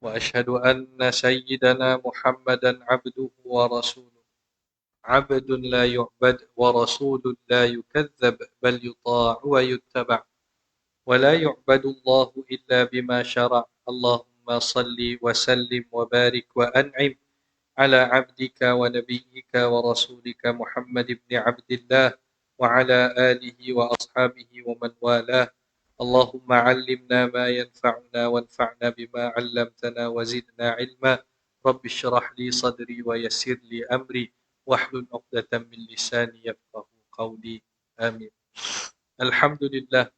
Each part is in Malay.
وأشهد أن سيدنا محمدا عبده ورسوله عبد لا يعبد ورسول لا يكذب بل يطاع ويتبع ولا يعبد الله إلا بما شرع اللهم صل وسلم وبارك وأنعم على عبدك ونبيك ورسولك محمد بن عبد الله وعلى آله وأصحابه ومن والاه اللهم علمنا ما ينفعنا وانفعنا بما علمتنا وزدنا علما رب اشرح لي صدري ويسر لي أمري واحلل عقدة من لساني يفقه قولي آمين. Alhamdulillah.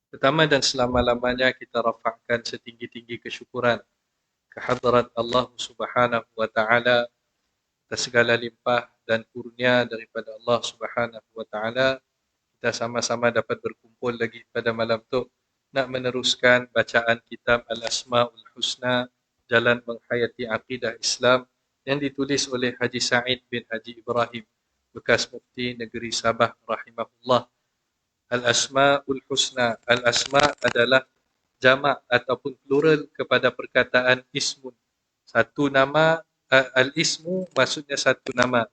Pertama dan selama-lamanya kita rafa'kan setinggi-tinggi kesyukuran kehadrat Allah Subhanahu wa taala atas segala limpah dan kurnia daripada Allah Subhanahu wa taala. Kita sama-sama dapat berkumpul lagi pada malam tu nak meneruskan bacaan kitab Al-Asmaul Husna, Jalan Menghayati Akidah Islam yang ditulis oleh Haji Sa'id bin Haji Ibrahim, bekas mufti negeri Sabah rahimahullah. Al-Asmaul Husna. Al-Asma adalah jamak ataupun plural kepada perkataan ismun. Satu nama, al-ismu maksudnya satu nama.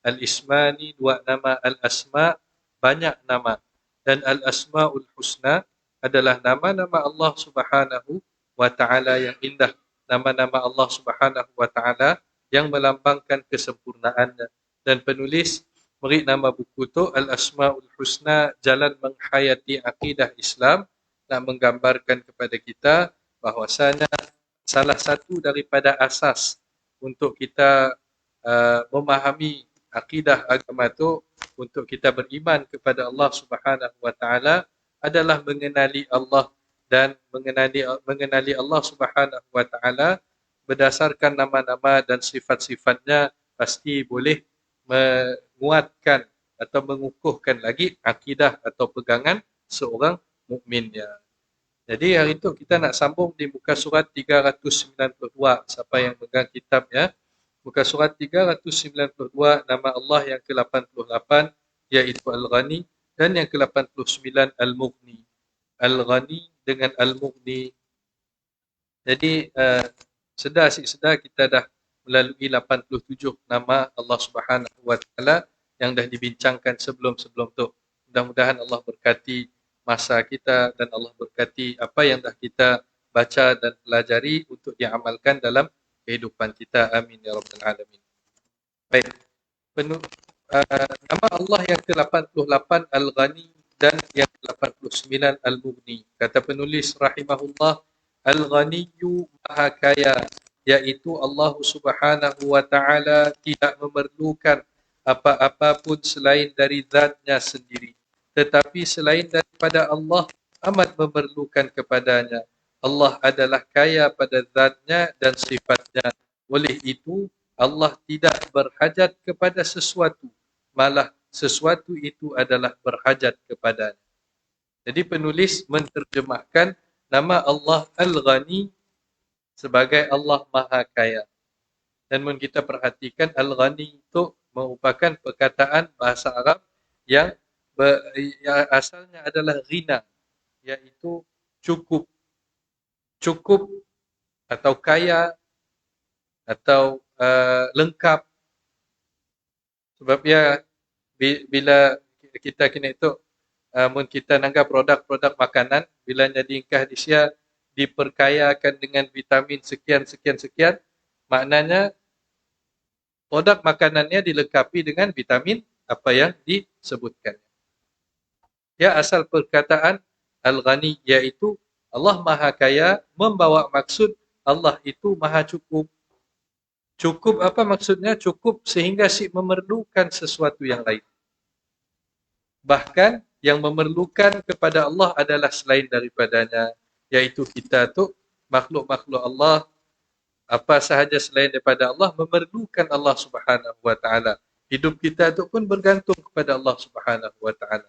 Al-ismani dua nama, al-asma banyak nama. Dan al-asmaul husna adalah nama-nama Allah Subhanahu wa taala yang indah. Nama-nama Allah Subhanahu wa taala yang melambangkan kesempurnaannya. Dan penulis beri nama buku tu Al-Asmaul Husna, Jalan Menghayati Akidah Islam, nak menggambarkan kepada kita bahawasanya salah satu daripada asas untuk kita memahami akidah agama itu, untuk kita beriman kepada Allah Subhanahu wa taala adalah mengenali Allah, dan mengenali Allah Subhanahu wa taala berdasarkan nama-nama dan sifat-sifatnya pasti boleh menguatkan atau mengukuhkan lagi akidah atau pegangan seorang mukminnya. Jadi hari itu kita nak sambung di muka surat 392. Siapa yang pegang kitabnya, muka surat 392, nama Allah yang ke-88 iaitu Al-Ghani, dan yang ke-89 Al-Mughni. Al-Ghani dengan Al-Mughni. Jadi sedar kita dah melalui 87 nama Allah Subhanahu wa taala yang dah dibincangkan sebelum-sebelum tu. Mudah-mudahan Allah berkati masa kita dan Allah berkati apa yang dah kita baca dan pelajari untuk diamalkan dalam kehidupan kita. Amin ya rabbal alamin. Baik. Nama Allah yang ke-88 Al-Ghani dan yang ke-89 Al-Mughni. Kata penulis rahimahullah, Al-Ghaniyyu Maha Kaya, iaitu Allah Subhanahu wa taala tidak memerlukan apa-apa pun selain dari zatnya sendiri, tetapi selain daripada Allah amat memerlukan kepadanya. Allah adalah kaya pada zatnya dan sifatnya. Oleh itu Allah tidak berhajat kepada sesuatu, malah sesuatu itu adalah berhajat kepadanya. Jadi penulis menterjemahkan nama Allah Al-Ghani sebagai Allah Maha Kaya. Dan mun kita perhatikan, Al-Ghani itu merupakan perkataan bahasa Arab yang asalnya adalah ghina, iaitu cukup. Cukup atau kaya atau lengkap. Sebab ya bila kita kena itu, mun kita nanggap produk-produk makanan, bila jadi ingkah di sia diperkayakan dengan vitamin sekian, maknanya produk makanannya dilengkapi dengan vitamin apa yang disebutkan. Ya, asal perkataan Al-Ghani iaitu Allah Maha Kaya membawa maksud Allah itu Maha Cukup. Cukup apa maksudnya? Cukup sehingga si memerlukan sesuatu yang lain. Bahkan yang memerlukan kepada Allah adalah selain daripadanya, iaitu kita tu makhluk-makhluk Allah, apa sahaja selain daripada Allah memerlukan Allah Subhanahu wa taala. Hidup kita tu pun bergantung kepada Allah Subhanahu wa taala.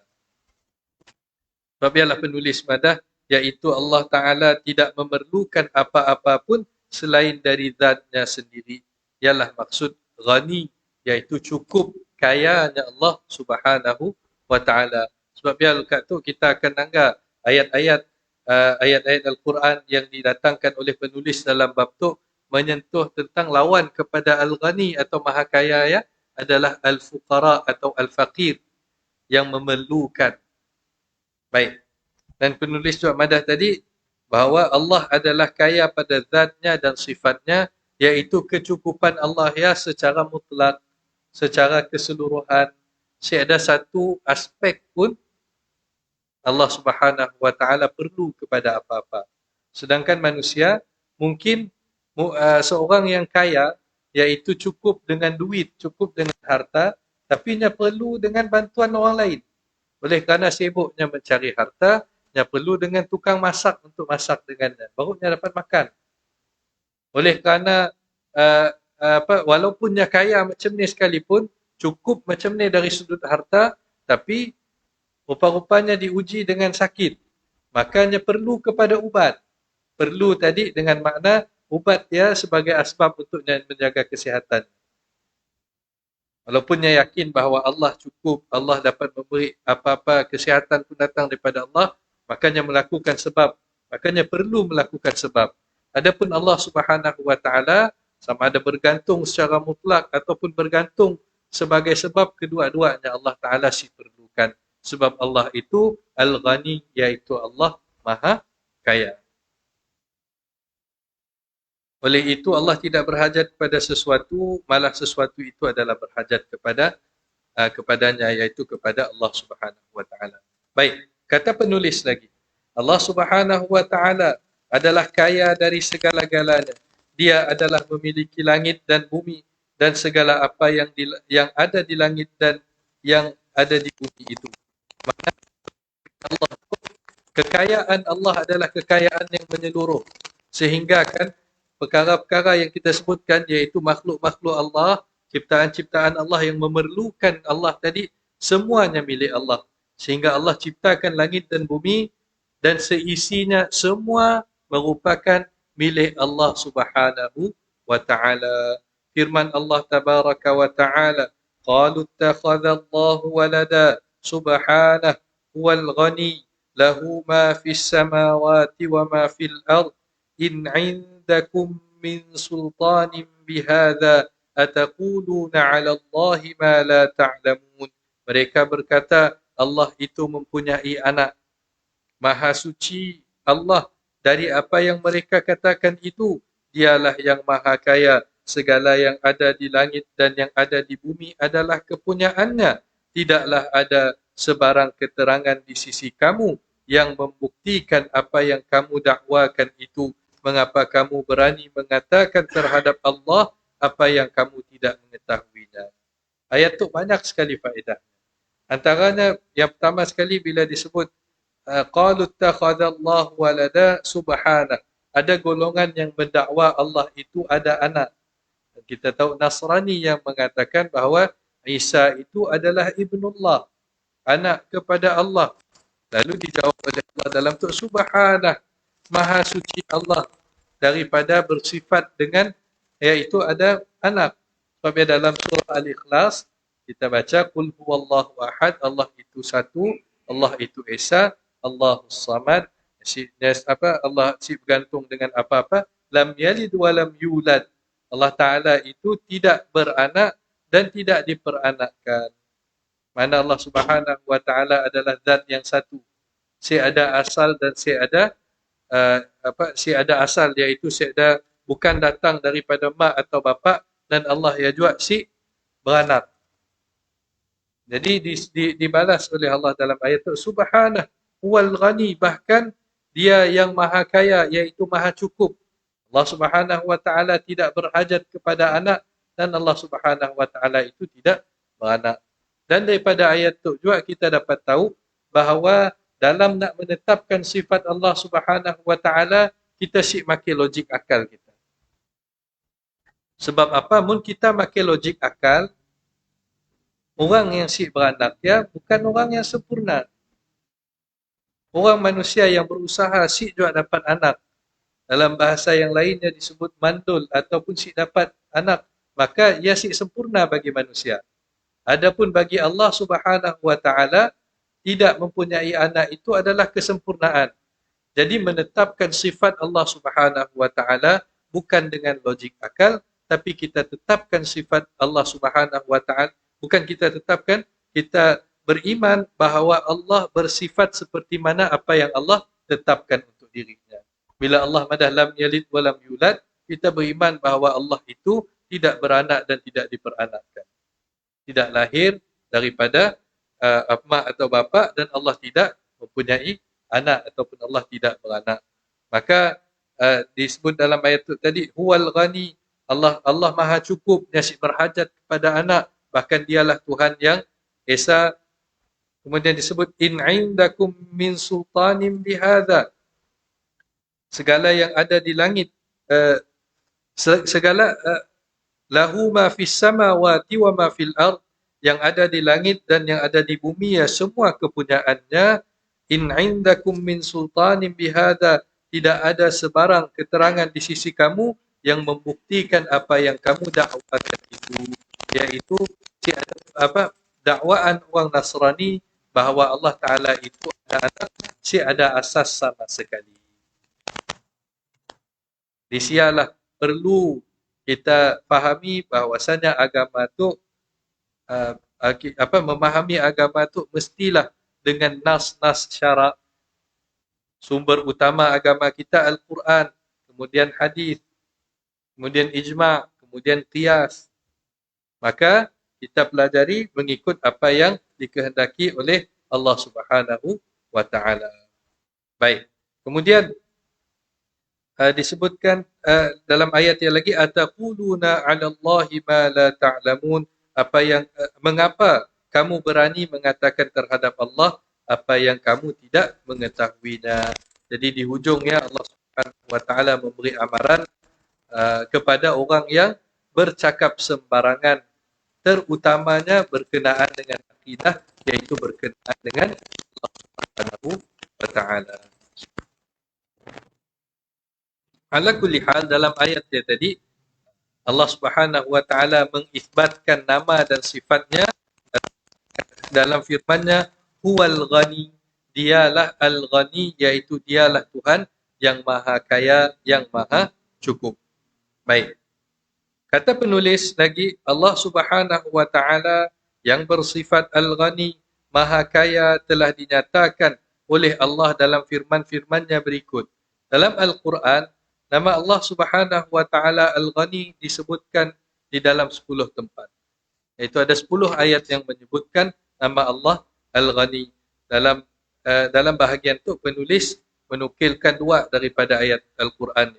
Sebab ialah penulis madah, iaitu Allah taala tidak memerlukan apa-apa pun selain dari zatnya sendiri. Ialah maksud ghani, iaitu cukup kayanya Allah Subhanahu wa taala. Sebab ya lekat tu kita akan nanggap ayat-ayat ayat-ayat Al-Quran yang didatangkan oleh penulis dalam bab tu menyentuh tentang lawan kepada Al-Ghani atau Maha Kaya ya, adalah Al-Fuqara atau Al-Faqir yang memerlukan. Baik. Dan penulis juga madah tadi bahawa Allah adalah kaya pada zatnya dan sifatnya, iaitu kecukupan Allah ya secara mutlak, secara keseluruhan. Tiada satu aspek pun Allah Subhanahu wa taala perlu kepada apa-apa. Sedangkan manusia mungkin seorang yang kaya iaitu cukup dengan duit, cukup dengan harta, tapi dia perlu dengan bantuan orang lain. Oleh kerana sibuknya mencari harta, dia perlu dengan tukang masak untuk masak dengannya. Baru dia dapat makan. Oleh kerana walaupun dia kaya macam ni sekalipun, cukup macam ni dari sudut harta, tapi rupa-rupanya diuji dengan sakit. Makanya perlu kepada ubat. Perlu tadi dengan makna ubat dia sebagai asbab untuk menjaga kesihatan. Walaupun dia yakin bahawa Allah cukup, Allah dapat memberi apa-apa, kesihatan pun datang daripada Allah, makanya melakukan sebab. Makanya perlu melakukan sebab. Adapun Allah Subhanahu wa taala sama ada bergantung secara mutlak ataupun bergantung sebagai sebab, kedua-duanya Allah taala si perlukan. Sebab Allah itu Al-Ghani, iaitu Allah Maha Kaya. Oleh itu Allah tidak berhajat kepada sesuatu, malah sesuatu itu adalah berhajat kepadanya, iaitu kepada Allah Subhanahu wa taala. Baik, kata penulis lagi. Allah Subhanahu wa taala adalah kaya dari segala-galanya. Dia adalah memiliki langit dan bumi dan segala apa yang ada di langit dan yang ada di bumi itu. Makna Allah, kekayaan Allah adalah kekayaan yang menyeluruh, sehingga kan perkara-perkara yang kita sebutkan, iaitu makhluk-makhluk Allah, ciptaan-ciptaan Allah yang memerlukan Allah tadi, semuanya milik Allah. Sehingga Allah ciptakan langit dan bumi dan seisinya semua merupakan milik Allah Subhanahu wa taala. Firman Allah tabaraka wa taala, qalu ittakhadha Allahu walada subhanahu huwal ghani lahu ma fis samawati wa ma fil ard in 'indakum min sultanin bihadza ataquluna 'ala Allahi ma la ta'lamun. Mereka berkata Allah itu mempunyai anak. Maha suci Allah dari apa yang mereka katakan itu. Dialah yang maha kaya. Segala yang ada di langit dan yang ada di bumi adalah kepunyaannya. Tidaklah ada sebarang keterangan di sisi kamu yang membuktikan apa yang kamu dakwakan itu. Mengapa kamu berani mengatakan terhadap Allah apa yang kamu tidak mengetahuinya? Ayat itu banyak sekali faedah. Antaranya yang pertama sekali bila disebut qalu ittakhadallahu walada subhanah. Ada golongan yang mendakwa Allah itu ada anak. Kita tahu Nasrani yang mengatakan bahawa Isa itu adalah ibnullah, anak kepada Allah. Lalu dijawab oleh Allah dalam tu subhanah, maha suci Allah daripada bersifat dengan iaitu ada anak. Sebab dalam surah Al-Ikhlas kita baca qul huwallahu ahad, Allah itu satu, Allah itu esa, Allahus samad, Allah si bergantung dengan apa-apa, lam yalid wa lam yulad. Allah Taala itu tidak beranak dan tidak diperanakkan. Mana Allah Subhanahu wa taala adalah zat yang satu. Si ada asal dan si ada si ada asal, iaitu si ada bukan datang daripada mak atau bapa, dan Allah ya juga si beranak. Jadi dibalas oleh Allah dalam ayat itu subhanah wal ghani, bahkan dia yang maha kaya iaitu maha cukup. Allah Subhanahu wa taala tidak berhajat kepada anak dan Allah Subhanahu wa taala itu tidak beranak. Dan daripada ayat itu juga kita dapat tahu bahawa dalam nak menetapkan sifat Allah Subhanahu wa taala, kita syik makin logik akal kita. Sebab apa? Mun kita makin logik akal, orang yang syik beranak dia bukan orang yang sempurna. Orang manusia yang berusaha syik juga dapat anak. Dalam bahasa yang lainnya disebut mandul ataupun syik dapat anak, maka ia syik sempurna bagi manusia. Adapun bagi Allah Subhanahu wa taala, tidak mempunyai anak itu adalah kesempurnaan. Jadi menetapkan sifat Allah Subhanahu wa taala bukan dengan logik akal, tapi kita tetapkan sifat Allah Subhanahu wa taala, bukan kita tetapkan, kita beriman bahawa Allah bersifat seperti mana apa yang Allah tetapkan untuk dirinya. Bila Allah madah lam yalid wa lam yulad, kita beriman bahawa Allah itu tidak beranak dan tidak diperanakkan. Tidak lahir daripada mak atau bapa, dan Allah tidak mempunyai anak ataupun Allah tidak beranak. Maka disebut dalam ayat itu tadi, huwal ghani, Allah maha cukup, tiada berhajat kepada anak, bahkan dialah Tuhan yang esa. Kemudian disebut in indakum min sultanin bihadza, segala yang ada di langit, segala lahu ma fis samawati wa ma fil ard, yang ada di langit dan yang ada di bumi, ya semua kepunyaannya. In indakum min sultanin bihadza, tidak ada sebarang keterangan di sisi kamu yang membuktikan apa yang kamu dakwakan itu, yaitu dakwaan orang Nasrani bahawa Allah Ta'ala itu ada anak, ada asas sama sekali. Disialah perlu kita fahami bahawasanya agama itu memahami agama itu mestilah dengan nas-nas syarak. Sumber utama agama kita Al-Quran, kemudian hadis, kemudian ijma', kemudian qiyas. Maka kita pelajari mengikut apa yang dikehendaki oleh Allah Subhanahu wa taala. Baik. Kemudian disebutkan dalam ayat yang lagi, ataquluna 'ala Allahi ma la ta'lamun, apa yang mengapa kamu berani mengatakan terhadap Allah apa yang kamu tidak mengetahuinya. Jadi di hujungnya Allah Subhanahu wa taala memberi amaran kepada orang yang bercakap sembarangan, terutamanya berkenaan dengan akidah, iaitu berkenaan dengan Allah Subhanahu wa taala. Ala kulli hal, dalam ayat dia tadi Allah Subhanahu wa taala mengisbatkan nama dan sifatnya dalam firman-Nya, huwal ghani, dialah al-ghani, iaitu dialah Tuhan yang maha kaya, yang maha cukup. Baik. Kata penulis lagi, Allah Subhanahu wa taala yang bersifat al-ghani, maha kaya, telah dinyatakan oleh Allah dalam firman-firman-Nya berikut. Dalam Al-Quran, nama Allah Subhanahu wa taala Al-Ghani disebutkan di dalam 10 tempat. Iaitu ada 10 ayat yang menyebutkan nama Allah Al-Ghani. Dalam bahagian itu penulis menukilkan 2 daripada ayat Al-Quran.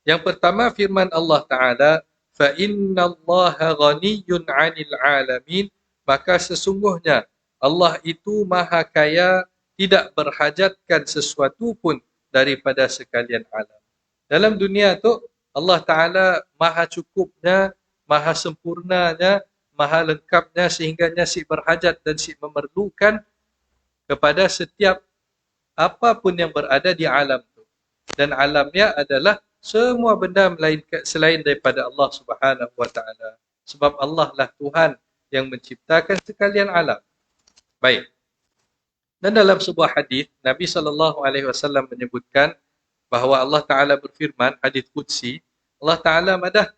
Yang pertama firman Allah Taala, fa innallaha ghaniyyun 'anil 'alamin, maka sesungguhnya Allah itu maha kaya, tidak berhajatkan sesuatu pun daripada sekalian alam. Dalam dunia tu Allah Ta'ala maha cukupnya, maha sempurnanya, maha lengkapnya, sehingga si berhajat dan si memerlukan kepada setiap apapun yang berada di alam tu. Dan alamnya adalah semua benda selain daripada Allah Subhanahu wa taala. Sebab Allah lah Tuhan yang menciptakan sekalian alam. Baik. Dan dalam sebuah hadis Nabi SAW menyebutkan bahawa Allah Ta'ala berfirman, hadis Qudsi, Allah Ta'ala madah,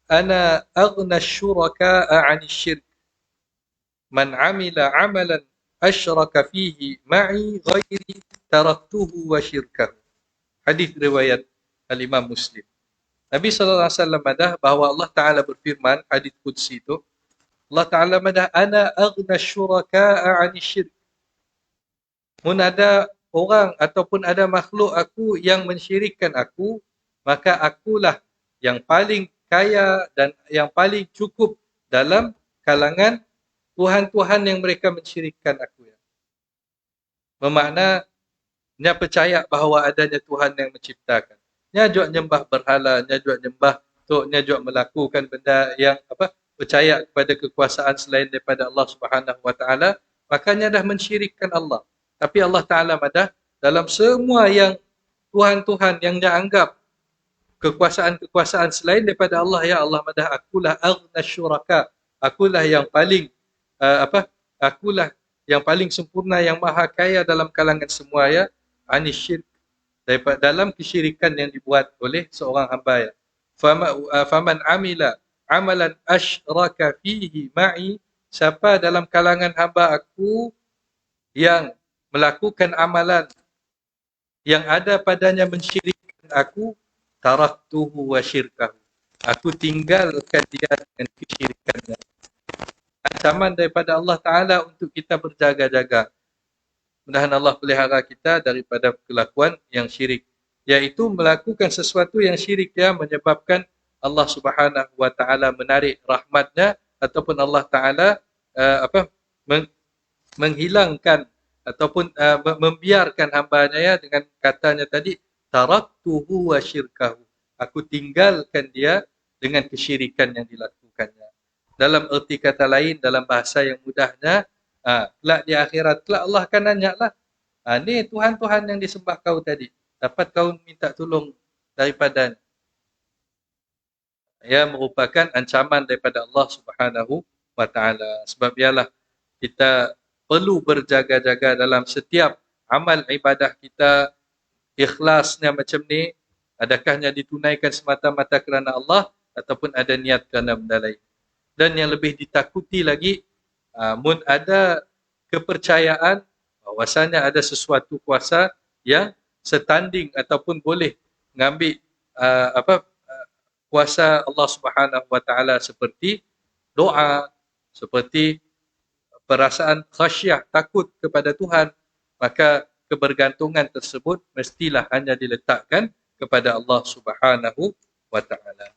ana aghna syuraka'a 'anil syirk, man 'amila 'amalan asyraka fihi ma'i ghairi taraktuhu wa syirkahu. Hadis riwayat Al-Imam Muslim. Nabi SAW madah bahawa Allah Ta'ala berfirman, hadis Qudsi itu, Allah Ta'ala madah, ana aghna syuraka'a 'anil syirk. Mun ada orang ataupun ada makhluk aku yang mensyirikkan aku, maka akulah yang paling kaya dan yang paling cukup dalam kalangan Tuhan-Tuhan yang mereka mensyirikkan aku. Bermakna, nya percaya bahawa adanya Tuhan yang menciptakan. Nya juga nyembah berhala, nya juga nyembah tu, nya juga melakukan benda yang percaya kepada kekuasaan selain daripada Allah Subhanahu wa taala, makanya dah mensyirikkan Allah. Tapi Allah Ta'ala madah, dalam semua yang Tuhan-Tuhan yang dia anggap kekuasaan-kekuasaan selain daripada Allah, ya Allah madah, akulah aghna syuraka, akulah yang paling akulah yang paling sempurna, yang maha kaya dalam kalangan semua, ya, anis syirk, daripada dalam kesyirikan yang dibuat oleh seorang hamba. Faman amila amalan asyraka fihi ma'i, siapa dalam kalangan hamba aku yang melakukan amalan yang ada padanya mensyirikkan aku, taraktuhu wa syirkahu, aku tinggalkan dia dengan kesyirikannya. Ancaman daripada Allah Ta'ala untuk kita berjaga-jaga. Mudah-mudahan Allah pelihara kita daripada kelakuan yang syirik, iaitu melakukan sesuatu yang syirik yang menyebabkan Allah Subhanahu wa Ta'ala menarik rahmatnya, ataupun Allah Ta'ala menghilangkan ataupun membiarkan hambanya ya, dengan katanya tadi taraktuhu wa syirkahu, aku tinggalkan dia dengan kesyirikan yang dilakukannya. Dalam erti kata lain, dalam bahasa yang mudahnya, kelak di akhirat, kelak Allah akan nanya lah, ni Tuhan-Tuhan yang disembah kau tadi, dapat kau minta tolong daripada, ya, merupakan ancaman daripada Allah Subhanahu wa Ta'ala. Sebab ialah kita perlu berjaga-jaga dalam setiap amal ibadah kita. Ikhlasnya macam ni, adakahnya ditunaikan semata-mata kerana Allah ataupun ada niat kerana benda lain. Dan yang lebih ditakuti lagi, mun ada kepercayaan bahawasanya ada sesuatu kuasa yang setanding ataupun boleh mengambil kuasa Allah Subhanahu wa Ta'ala, seperti doa, seperti perasaan khasyah, takut kepada Tuhan, maka kebergantungan tersebut mestilah hanya diletakkan kepada Allah Subhanahu wa Ta'ala.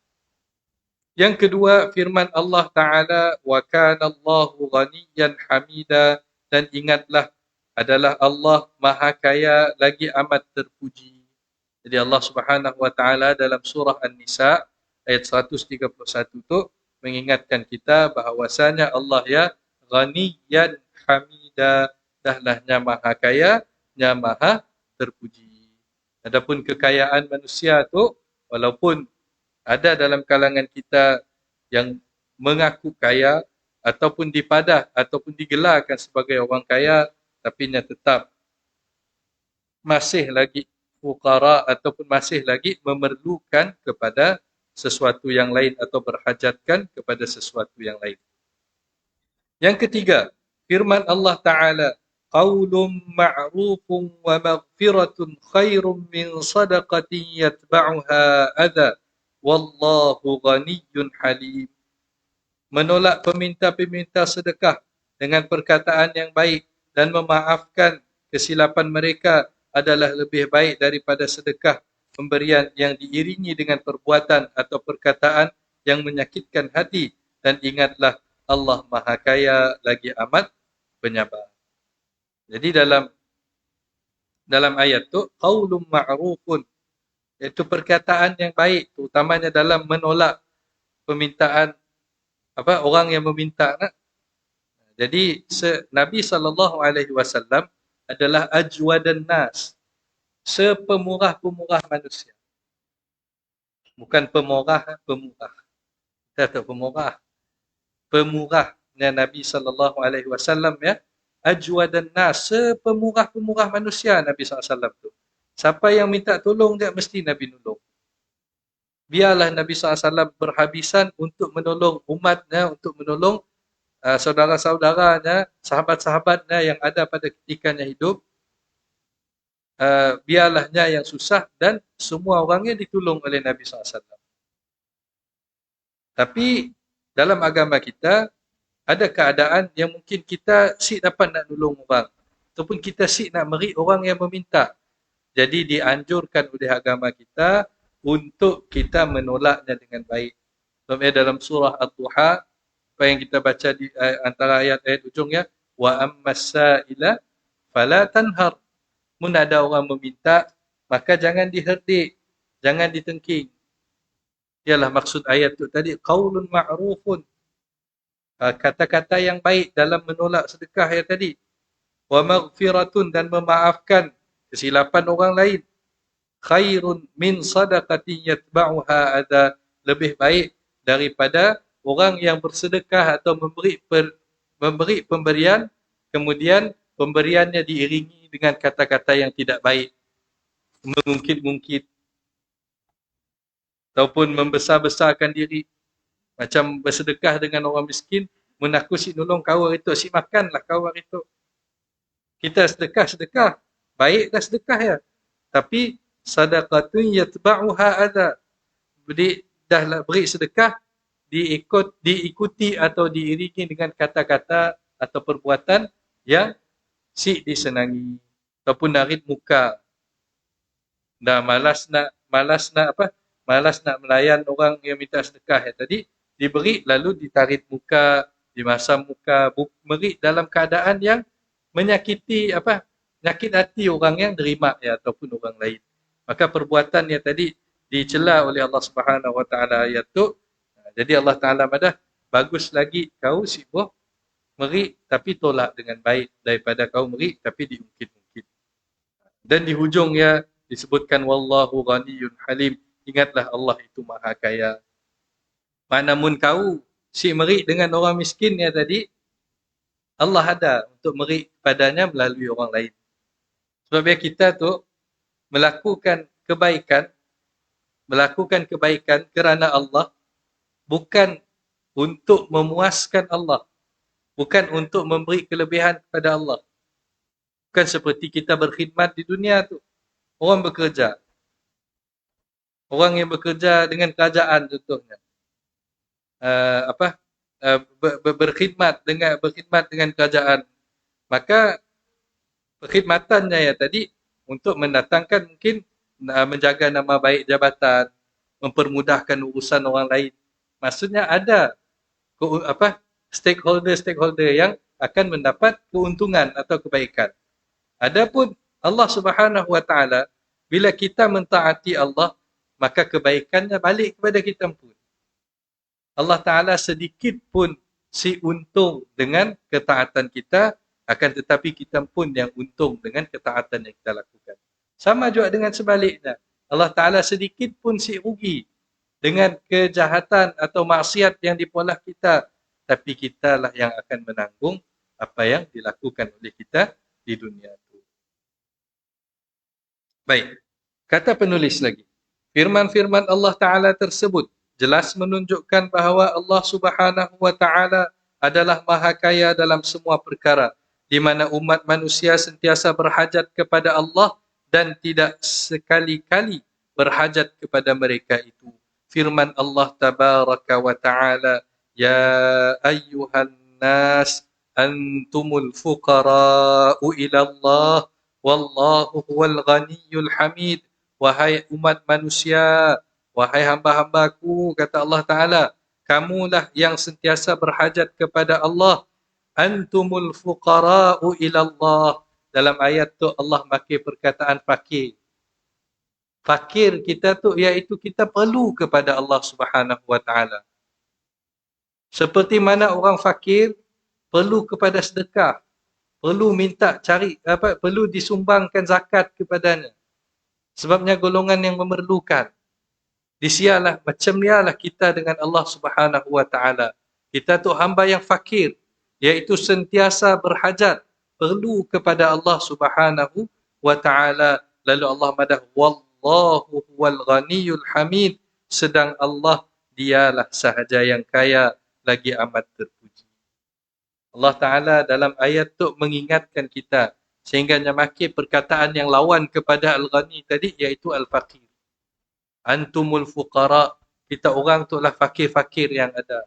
Yang kedua, firman Allah Ta'ala, wa kana Allahu ghaniyyan hamida, dan ingatlah adalah Allah Maha Kaya lagi amat terpuji. Jadi Allah Subhanahu wa Ta'ala dalam surah An-Nisa ayat 131 tu mengingatkan kita bahawasanya Allah ya ghaniyyan hamida, dahlahnya Maha Kaya, nya Maha terpuji. Adapun kekayaan manusia tu, walaupun ada dalam kalangan kita yang mengaku kaya ataupun dipadah ataupun digelarkan sebagai orang kaya, tapi nya tetap masih lagi fuqara ataupun masih lagi memerlukan kepada sesuatu yang lain atau berhajatkan kepada sesuatu yang lain. Yang ketiga, firman Allah Ta'ala, qaulun ma'rufun wa maghfiratun khairum min sadaqatin yatba'uha adha, wallahu ghaniyyun halim. Menolak peminta-peminta sedekah dengan perkataan yang baik dan memaafkan kesilapan mereka adalah lebih baik daripada sedekah pemberian yang diiringi dengan perbuatan atau perkataan yang menyakitkan hati, dan ingatlah Allah Maha Kaya lagi amat penyabar. Jadi dalam ayat tu, qaulun ma'rufun, iaitu perkataan yang baik, terutamanya dalam menolak permintaan orang yang meminta. Jadi Nabi SAW adalah ajwadan nas, sepemurah-pemurah manusia. Bukan pemurah. Kita tak pemurah. Pemurahnya Nabi SAW ya, ajwadan nas, sepemurah-pemurah manusia Nabi SAW tu. Siapa yang minta tolong dia mesti Nabi nolong. Biarlah Nabi SAW berhabisan untuk menolong umatnya, untuk menolong saudara-saudaranya, sahabat-sahabatnya yang ada pada ketikanya hidup. Biarlahnya yang susah, dan semua orangnya ditolong oleh Nabi SAW. Tapi dalam agama kita ada keadaan yang mungkin kita sik dapat nak nolong orang, ataupun kita sik nak beri orang yang meminta. Jadi dianjurkan oleh agama kita untuk kita menolaknya dengan baik. Sebabnya dalam surah Ad-Duha, apa yang kita baca di antara ayat-ayat ujungnya, wa ammas sa'ila fala tanhar. Mun ada orang meminta, maka jangan diherdik, jangan ditengking. Ialah maksud ayat tu tadi, qaulun ma'rufun, kata-kata yang baik dalam menolak sedekah yang tadi. Wa maghfiratun, dan memaafkan kesilapan orang lain. Khairun min sadaqatin yatba'uha adha, lebih baik daripada orang yang bersedekah atau memberi pemberian, kemudian pemberiannya diiringi dengan kata-kata yang tidak baik. mengungkit-ungkit ataupun membesar-besarkan diri, macam bersedekah dengan orang miskin, mun aku si nolong kau hari tu, si makanlah kau hari tu. Kita sedekah, baik dah sedekah ya. Tapi sadaqatun yatba'uha adha. Jadi dah beri sedekah, diikuti atau diiringi dengan kata-kata atau perbuatan yang si disenangi ataupun narid muka. Dah malas nak melayan orang yang minta sedekah ya tadi, diberi lalu ditarik muka, dimasam muka, beri dalam keadaan yang menyakiti nyakit hati orang yang derima ya ataupun orang lain. Maka perbuatan yang tadi dicela oleh Allah Subhanahu Wa Taala ayat tu. Jadi Allah Taala madah bagus lagi kau sibuk meri tapi tolak dengan baik daripada kau meri tapi diungkit-ungkit. Dan di hujung ya disebutkan wallahu ghaniyyun halim. Ingatlah Allah itu maha kaya. Manamun kau si meri dengan orang miskin ya tadi, Allah ada untuk meri padanya melalui orang lain. Sebab ya kita tu melakukan kebaikan kerana Allah, bukan untuk memuaskan Allah, bukan untuk memberi kelebihan kepada Allah. Bukan seperti kita berkhidmat di dunia tu. Orang bekerja. Orang yang bekerja dengan kerajaan contohnya. Berkhidmat dengan kerajaan. Maka perkhidmatannya ya tadi untuk mendatangkan mungkin menjaga nama baik jabatan, mempermudahkan urusan orang lain. Maksudnya ada stakeholder yang akan mendapat keuntungan atau kebaikan. Adapun Allah Subhanahu Wa Taala, bila kita mentaati Allah, maka kebaikannya balik kepada kita pun. Allah Ta'ala sedikit pun si untung dengan ketaatan kita, akan tetapi kita pun yang untung dengan ketaatan yang kita lakukan. Sama juga dengan sebaliknya. Allah Ta'ala sedikit pun si rugi dengan kejahatan atau maksiat yang dipolah kita, tapi kitalah yang akan menanggung apa yang dilakukan oleh kita di dunia itu. Baik, kata penulis lagi. Firman-firman Allah Ta'ala tersebut jelas menunjukkan bahawa Allah Subhanahu Wa Ta'ala adalah maha kaya dalam semua perkara, di mana umat manusia sentiasa berhajat kepada Allah dan tidak sekali-kali berhajat kepada mereka itu. Firman Allah Tabaraka wa Ta'ala, Ya ayyuhan nas, antumul fuqara'u ila Allah, wallahu huwal ghaniyyul hamid. Wahai umat manusia, wahai hamba-hambaku, kata Allah Ta'ala, kamulah yang sentiasa berhajat kepada Allah. Antumul fuqara'u ilallah. Dalam ayat tu Allah pakai perkataan fakir. Fakir kita tu iaitu kita perlu kepada Allah Subhanahu Wa Ta'ala. Seperti mana orang fakir perlu kepada sedekah, perlu perlu disumbangkan zakat kepadanya. Sebabnya golongan yang memerlukan. Macam nialah kita dengan Allah Subhanahu Wa Ta'ala. Kita tu hamba yang fakir, iaitu sentiasa berhajat, perlu kepada Allah Subhanahu Wa Ta'ala. Lalu Allah madah, Wallahu huwal ghaniyyul hamid. Sedang Allah dialah sahaja yang kaya, lagi amat terpuji. Allah Ta'ala dalam ayat tu mengingatkan kita, sehingga nyamaki perkataan yang lawan kepada Al-Ghani tadi, iaitu Al-Faqir. Antumul fuqara, kita orang tu lah fakir-fakir yang ada.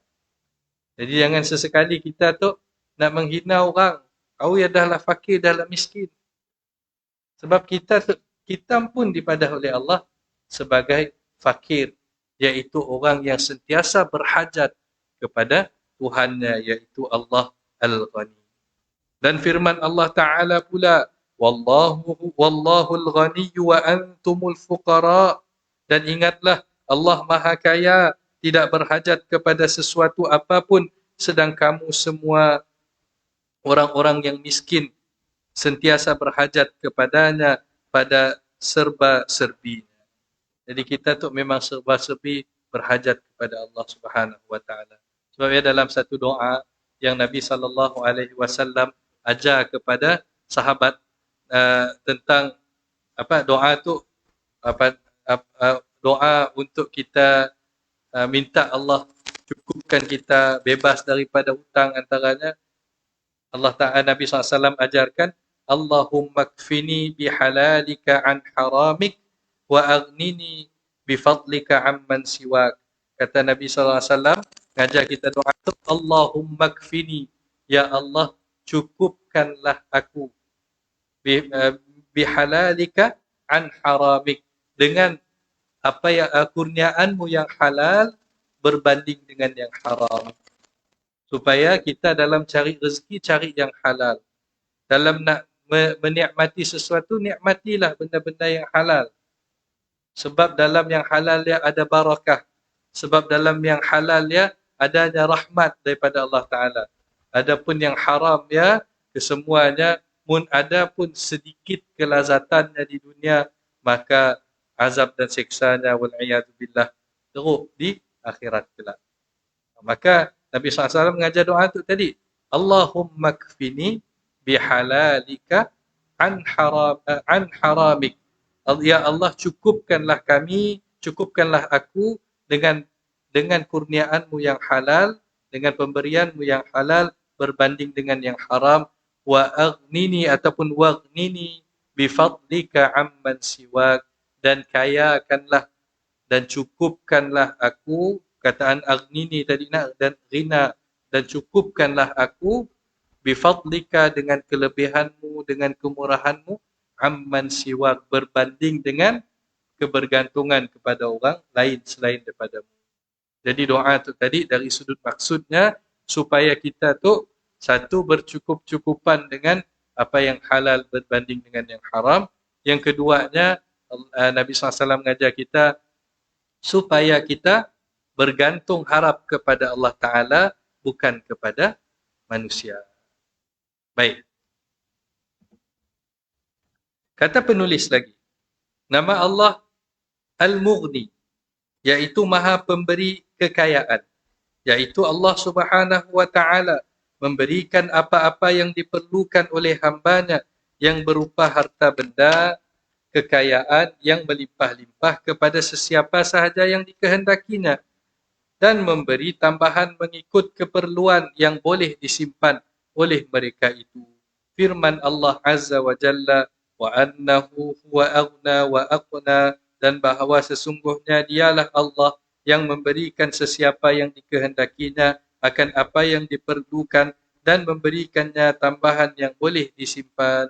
Jadi jangan sesekali kita tu nak menghina orang, kau ya dah lah fakir, dah lah miskin. Sebab kita pun dipadah oleh Allah sebagai fakir, iaitu orang yang sentiasa berhajat kepada Tuhannya, iaitu Allah Al-Ghani. Dan firman Allah Ta'ala pula, Wallahul ghaniyyu wa antumul fuqara. Dan ingatlah, Allah Maha Kaya, tidak berhajat kepada sesuatu apapun, sedang kamu semua orang-orang yang miskin sentiasa berhajat kepadanya pada serba-serbinya. Jadi kita tu memang serba-serbi berhajat kepada Allah Subhanahu Wa Ta'ala. Sebab ya dalam satu doa yang Nabi SAW ajar kepada sahabat tentang doa tu apa, doa untuk kita minta Allah cukupkan kita bebas daripada hutang, antaranya Allah Ta'ala, Nabi SAW ajarkan, Allahumma kfini bihalalika an haramik wa aghnini bifadlika amman siwak. Kata Nabi SAW, ngajar kita doa itu, Allahumma kfini, ya Allah cukupkanlah aku bihalalika an haramik, dengan apa yang kurniaanmu yang halal berbanding dengan yang haram. Supaya kita dalam cari rezeki, cari yang halal. Dalam nak menikmati sesuatu, nikmatilah benda-benda yang halal. Sebab dalam yang halal dia ada barakah. Sebab dalam yang halal dia adanya rahmat daripada Allah Ta'ala. Adapun yang haram ya, kesemuanya, mun ada pun sedikit kelazatannya di dunia, maka azab dan siksanya wal'iyadzubillah teruk di akhirat kelak. Maka Nabi SAW mengajar doa itu tadi, Allahumma kfini bihalalika an haramik. Ya Allah cukupkanlah kami, cukupkanlah aku dengan kurniaanmu yang halal, dengan pemberianmu yang halal berbanding dengan yang haram, wa aghnini ataupun waghnini bifadlika amman siwak, dan kayakanlah dan cukupkanlah aku, kataan aghnini tadi nak, dan ghina, dan cukupkanlah aku bifadlika dengan kelebihanmu, dengan kemurahanmu, amman siwak, berbanding dengan kebergantungan kepada orang lain selain daripadamu. Jadi doa tu tadi dari sudut maksudnya supaya kita tu satu bercukup-cukupan dengan apa yang halal berbanding dengan yang haram. Yang keduanya Nabi SAW mengajar kita supaya kita bergantung harap kepada Allah Ta'ala, bukan kepada manusia. Baik. Kata penulis lagi, nama Allah Al-Mughni, iaitu maha pemberi kekayaan. Iaitu Allah Subhanahu wa Ta'ala memberikan apa-apa yang diperlukan oleh hambanya yang berupa harta benda, kekayaan yang melimpah-limpah kepada sesiapa sahaja yang dikehendakinya, dan memberi tambahan mengikut keperluan yang boleh disimpan oleh mereka itu. Firman Allah Azza wa Jalla, wa annahu huwa aghna wa aqna, dan bahawa sesungguhnya dialah Allah yang memberikan sesiapa yang dikehendakinya akan apa yang diperlukan dan memberikannya tambahan yang boleh disimpan.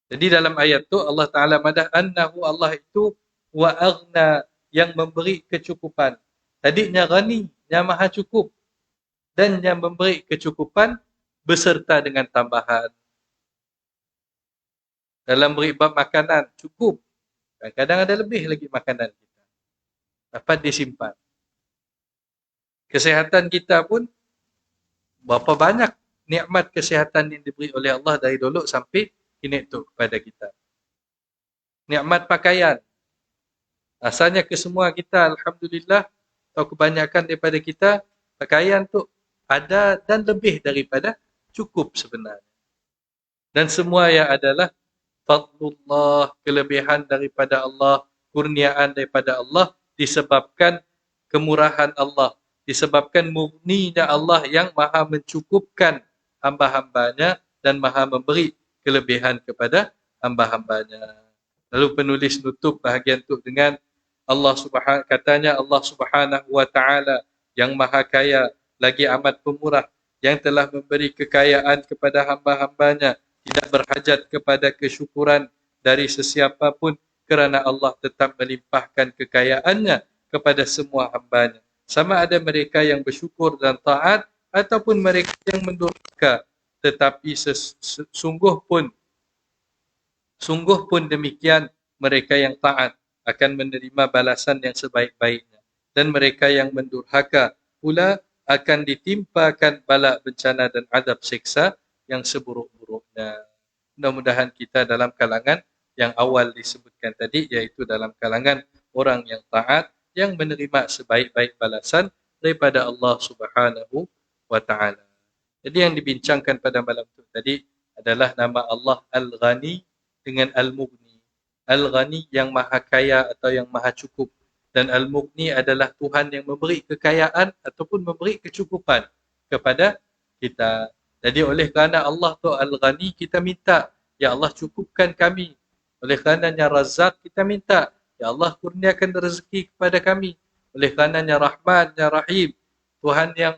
Jadi dalam ayat tu Allah Ta'ala madah annahu, Allah itu wa aghna, yang memberi kecukupan. Tadinya ghani, yang maha cukup, dan yang memberi kecukupan beserta dengan tambahan. Dalam beri bab makanan, cukup. Kadang-kadang ada lebih lagi makanan kita. Dapat disimpan. Kesihatan kita pun, berapa banyak nikmat kesihatan yang diberi oleh Allah dari dulu sampai kini tu kepada kita. Nikmat pakaian. Asalnya kesemua kita, Alhamdulillah, atau kebanyakan daripada kita, pakaian tu ada dan lebih daripada cukup sebenarnya. Dan semua yang adalah fadlullah, kelebihan daripada Allah, kurniaan daripada Allah, disebabkan kemurahan Allah, disebabkan murninya Allah yang maha mencukupkan hamba-hambanya dan maha memberi kelebihan kepada hamba-hambanya. Lalu penulis nutup bahagian itu dengan katanya Allah Subhanahu wa Ta'ala yang maha kaya lagi amat pemurah, yang telah memberi kekayaan kepada hamba-hambanya, tidak berhajat kepada kesyukuran dari sesiapa pun, kerana Allah tetap melimpahkan kekayaannya kepada semua hambanya. Sama ada mereka yang bersyukur dan taat ataupun mereka yang mendurhaka, tetapi sungguh pun demikian, mereka yang taat akan menerima balasan yang sebaik-baiknya, dan mereka yang mendurhaka pula akan ditimpakan bala bencana dan azab siksa yang seburuk-buruknya. Mudah-mudahan kita dalam kalangan yang awal disebutkan tadi, iaitu dalam kalangan orang yang taat, yang menerima sebaik-baik balasan daripada Allah Subhanahu wa Ta'ala. Jadi yang dibincangkan pada malam itu tadi adalah nama Allah Al-Ghani dengan Al-Mughni. Al-Ghani yang maha kaya atau yang maha cukup. Dan Al-Mughni adalah Tuhan yang memberi kekayaan ataupun memberi kecukupan kepada kita. Jadi oleh kerana Allah tu Al-Ghani, kita minta, Ya Allah cukupkan kami. Oleh kerananya Razak, kita minta, Ya Allah kurniakan rezeki kepada kami. Oleh kerananya Rahman, Ya Rahim, Tuhan yang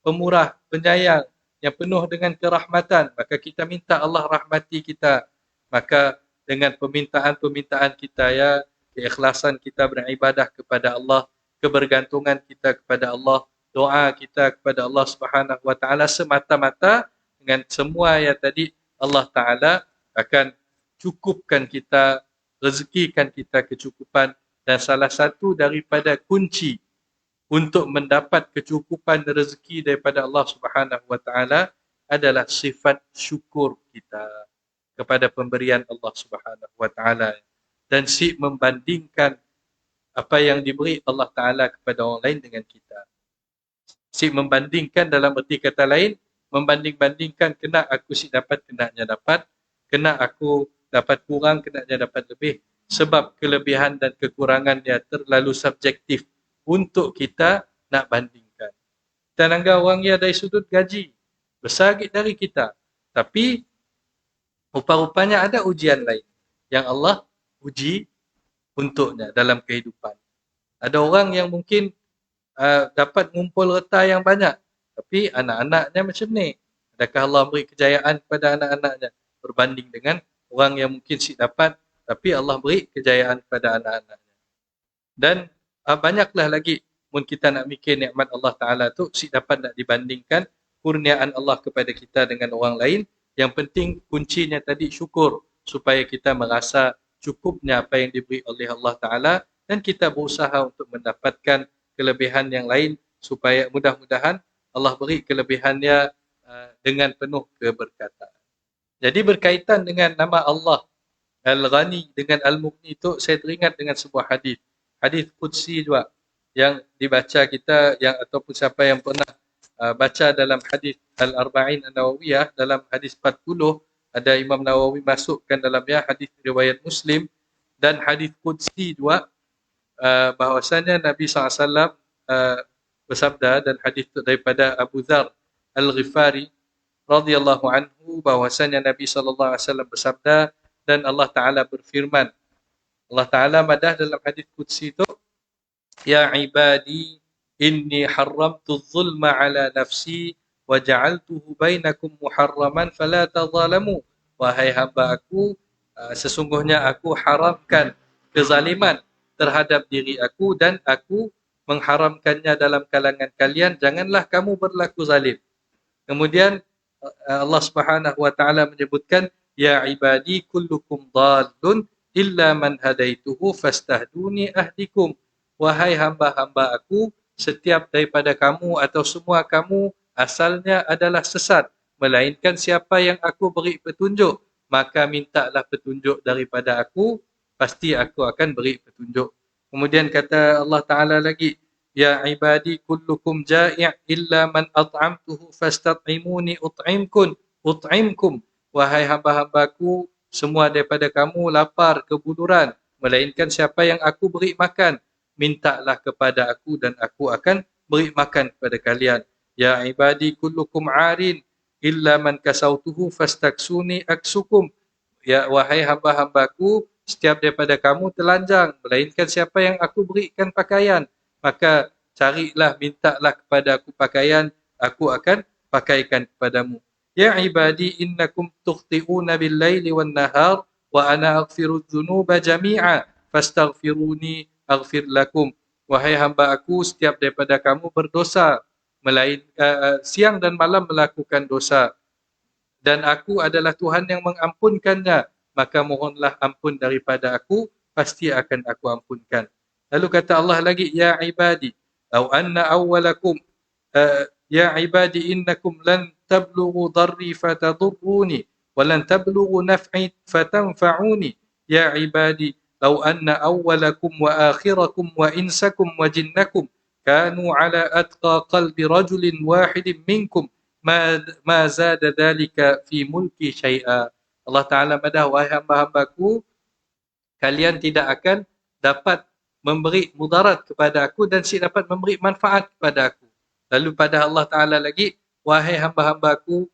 pemurah, penyayang, yang penuh dengan kerahmatan, maka kita minta Allah rahmati kita. Maka dengan permintaan-permintaan kita, ya, keikhlasan kita beribadah kepada Allah, kebergantungan kita kepada Allah, doa kita kepada Allah Subhanahu wa taala semata-mata dengan semua yang tadi, Allah taala akan cukupkan kita, rezekikan kita kecukupan. Dan salah satu daripada kunci untuk mendapat kecukupan rezeki daripada Allah Subhanahu wa taala adalah sifat syukur kita kepada pemberian Allah Subhanahu wa taala, dan si membandingkan apa yang diberi Allah taala kepada orang lain dengan kita. Si membandingkan dalam erti kata lain, membanding-bandingkan, kena aku si dapat, kenanya dapat, kena aku dapat kurang, kenanya dapat lebih, sebab kelebihan dan kekurangannya terlalu subjektif untuk kita nak bandingkan. Kita anggap orang yang dari sudut gaji besar dari kita, tapi rupa-rupanya ada ujian lain yang Allah uji untuknya dalam kehidupan. Ada orang yang mungkin dapat mengumpul reta yang banyak, tapi anak-anaknya macam ni. Adakah Allah beri kejayaan kepada anak-anaknya berbanding dengan orang yang mungkin si dapat, tapi Allah beri kejayaan kepada anak-anaknya. Dan banyaklah lagi mun kita nak mikir nikmat Allah Ta'ala tu, si dapat nak dibandingkan kurniaan Allah kepada kita dengan orang lain. Yang penting kuncinya tadi syukur, supaya kita merasa cukupnya apa yang diberi oleh Allah Ta'ala, dan kita berusaha untuk mendapatkan kelebihan yang lain, supaya mudah-mudahan Allah beri kelebihannya dengan penuh keberkataan. Jadi berkaitan dengan nama Allah Al-Ghani dengan Al-Mughni itu, saya teringat dengan sebuah hadis. Hadis Qudsi juga yang dibaca kita, yang ataupun siapa yang pernah baca dalam hadis Al-Arba'in An-Nawawiyah, dalam hadis 40 ada Imam Nawawi masukkan dalamnya hadis riwayat Muslim, dan hadis Qudsi juga bahwasanya Nabi SAW bersabda, dan hadis itu daripada Abu Dzar Al-Ghifari radhiyallahu anhu, bahwasanya Nabi SAW bersabda, dan Allah Ta'ala berfirman, Allah Ta'ala madah dalam hadis Qudsi itu, Ya ibadi inni haramtu zulma ala nafsi wa ja'altuhu bainakum muharraman fala tazalamu. Wahai hamba aku, sesungguhnya aku haramkan kezaliman terhadap diri aku, dan aku mengharamkannya dalam kalangan kalian, janganlah kamu berlaku zalim. Kemudian Allah Subhanahu wa taala menyebutkan, Ya ibadi kullukum dhalun illa man hadaituhu fastahduni ahdikum. Wahai hamba-hamba aku, setiap daripada kamu atau semua kamu asalnya adalah sesat, melainkan siapa yang aku beri petunjuk, maka mintalah petunjuk daripada aku, pasti aku akan beri petunjuk. Kemudian kata Allah Ta'ala lagi, Ya ibadi kullukum ja'i' illa man at'amtuhu fastat'imuni ut'imkum. Wahai hamba-hambaku, semua daripada kamu lapar, kebuluran, melainkan siapa yang aku beri makan, mintalah kepada aku dan aku akan beri makan kepada kalian. Ya ibadi kullukum 'arin illa man kasautuhu fastaksuni aksukum. Ya wahai hamba-hambaku, setiap daripada kamu telanjang, melainkan siapa yang aku berikan pakaian, maka carilah, mintalah kepada aku pakaian, aku akan pakaikan kepadamu. Ya ibadi innakum tukhti'una bil-laili wan-nahar wa ana aghfiru dzunuba jami'a fastaghfiruni aghfir lakum. Wahai hamba aku, setiap daripada kamu berdosa, siang dan malam melakukan dosa, dan aku adalah Tuhan yang mengampunkannya, maka mohonlah ampun daripada aku, pasti akan aku ampunkan. Lalu kata Allah lagi, Ya ibadi aw anna awwalakum ya ibadi innakum lan tablughu dharri fatadurruni wa lan tablughu naf'i fatanfa'uni. Ya ibadi law anna awwalakum wa akhirakum wa insakum wa jinnakum kanu ala atqa qalbi rajulin wahidin minkum ma zada dhalika fi mulki syai'a. Allah Ta'ala madah, wahai hamba-hambaku, kalian tidak akan dapat memberi mudarat kepada aku dan si dapat memberi manfaat kepada aku. Lalu pada Allah Ta'ala lagi, wahai hamba-hambaku,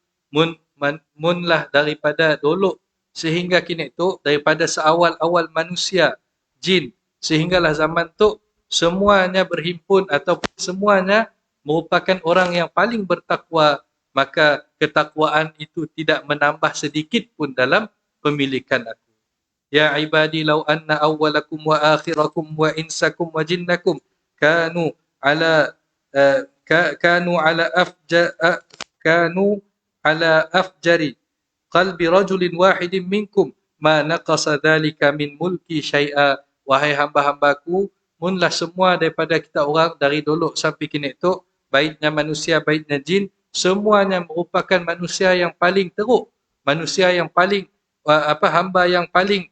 munlah daripada dolok sehingga kini tu, daripada seawal-awal manusia, jin, sehinggalah zaman tu, semuanya berhimpun ataupun semuanya merupakan orang yang paling bertakwa, maka ketakwaan itu tidak menambah sedikit pun dalam pemilikan aku. Ya ibadi law anna awwalakum wa akhirakum wa insakum wa jinnakum kanu ala kanu ala kanu ala afjari qalbi rajulin wahidin minkum ma naqasa dhalika min mulki syai'a. Wahai hamba-hambaku, munlah semua daripada kita orang dari dulu sampai kini tu, baiknya manusia baiknya jin, semuanya merupakan manusia yang paling teruk, manusia yang paling hamba yang paling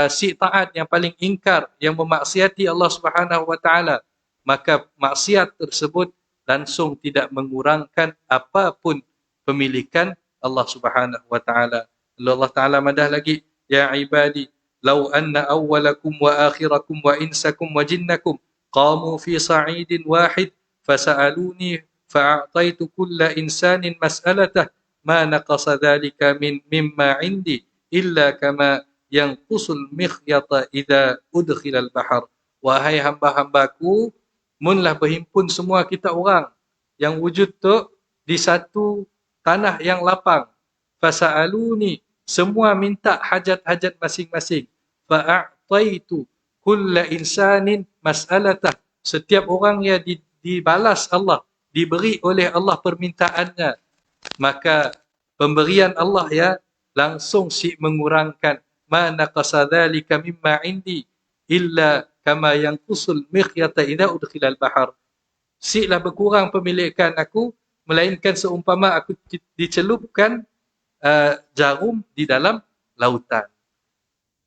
si taat, yang paling ingkar, yang memaksiati Allah Subhanahu wa taala, maka maksiat tersebut langsung tidak mengurangkan apapun pemilikan Allah Subhanahu wa taala. Allah Taala madah lagi, ya ibadi law anna awwalakum wa akhirakum wa insakum wa jinnakum qamu fi sa'idin wahid fasa'aluni fa'ataitu kulla insanin mas'alatah ma naqasa dhalika mimma 'indi illa kama yang qusul mikhyata idza udkhilal bahar. Wahai hamba-hambaku, munlah berhimpun semua kita orang yang wujud tu di satu tanah yang lapang. Fasa'aluni, semua minta hajat-hajat masing-masing. Fa'a'taitu kulla insanin mas'alatah. Setiap orang yang dibalas Allah, diberi oleh Allah permintaannya, maka pemberian Allah ya langsung si mengurangkan ma naqasa dhalika mimma indi illa kama yanqusul mikhyata idza udkhilal bahar. Siklah berkurang pemilikan aku melainkan seumpama aku dicelupkan jarum di dalam lautan.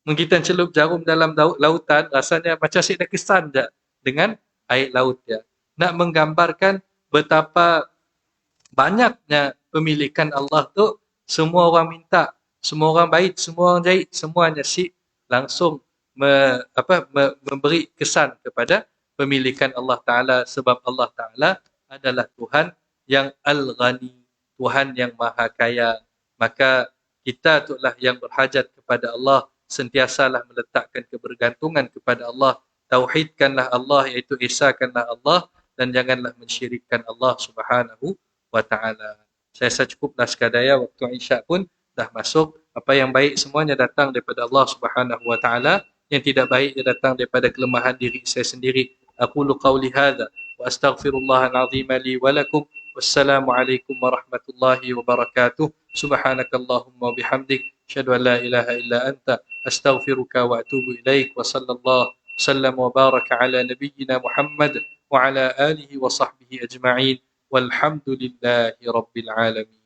Kita celup jarum dalam lautan, rasanya macam sik dah kesan je dengan air laut ya. Nak menggambarkan betapa banyaknya pemilikan Allah tu, semua orang minta, semua orang baik, semua orang jahit, semuanya si langsung memberi kesan kepada pemilikan Allah Ta'ala, sebab Allah Ta'ala adalah Tuhan yang Al-Ghani, Tuhan yang Maha Kaya. Maka kita itulah yang berhajat kepada Allah, sentiasalah meletakkan kebergantungan kepada Allah, tauhidkanlah Allah, iaitu esakanlah Allah, dan janganlah mensyirikkan Allah Subhanahu wa Ta'ala. Saya rasa cukuplah sekadar, waktu Isyak pun dah masuk. Apa yang baik semuanya datang daripada Allah Subhanahu wa Ta'ala, yang tidak baik ia datang daripada kelemahan diri saya sendiri. Aqulu qawli hadza wa astaghfirullahal azim li wa lakum. Wassalamualaikum warahmatullahi wabarakatuh. Subhanakallahumma bihamdik, asyhadu an la ilaha illa anta, astaghfiruka wa atubu ilaik. Wa sallallahu sallam wa baraka ala nabiyyina Muhammad wa ala alihi wa sahbihi ajma'in. Walhamdulillahi rabbil alamin.